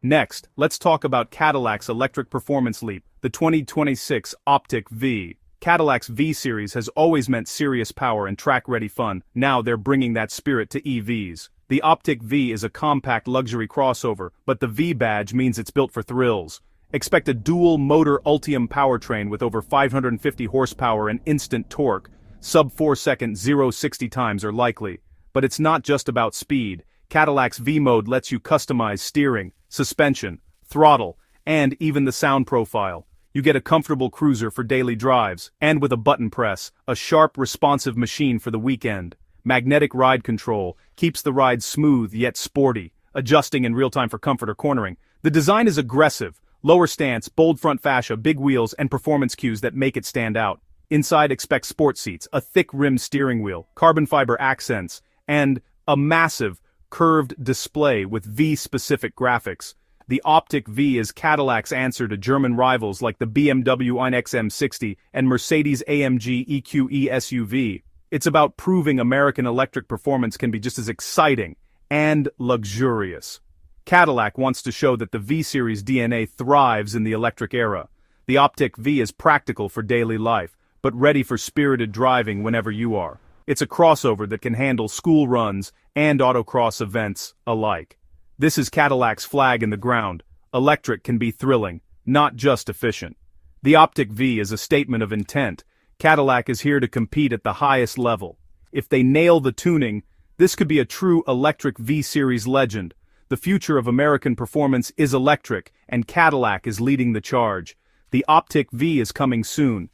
Next, let's talk about Cadillac's electric performance leap, the 2026 Optic V. Cadillac's V-Series has always meant serious power and track-ready fun. Now they're bringing that spirit to EVs. The Optic V is a compact luxury crossover, but the V badge means it's built for thrills. Expect a dual-motor Ultium powertrain with over 550 horsepower and instant torque. Sub-4-second 0-60 times are likely. But it's not just about speed. Cadillac's V-Mode lets you customize steering, suspension, throttle, and even the sound profile. You get a comfortable cruiser for daily drives, and with a button press, a sharp, responsive machine for the weekend. Magnetic ride control keeps the ride smooth yet sporty, adjusting in real time for comfort or cornering. The design is aggressive, lower stance, bold front fascia, big wheels, and performance cues that make it stand out. Inside, expect sport seats, a thick-rimmed steering wheel, carbon fiber accents, and a massive, curved display with V-specific graphics. The Optic V is Cadillac's answer to German rivals like the BMW iX M60 and Mercedes-AMG EQE SUV. It's about proving American electric performance can be just as exciting and luxurious. Cadillac wants to show that the V-Series DNA thrives in the electric era. The Optic V is practical for daily life, but ready for spirited driving whenever you are. It's a crossover that can handle school runs and autocross events alike. This is Cadillac's flag in the ground. Electric can be thrilling, not just efficient. The Optic V is a statement of intent. Cadillac is here to compete at the highest level. If they nail the tuning, this could be a true electric V-Series legend. The future of American performance is electric, and Cadillac is leading the charge. The Optic V is coming soon.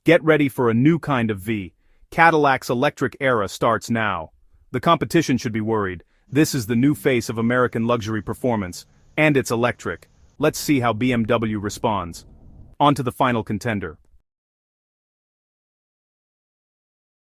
Get ready for a new kind of V. Cadillac's electric era starts now. The competition should be worried. This is the new face of American luxury performance, and it's electric. Let's see how BMW responds. On to the final contender.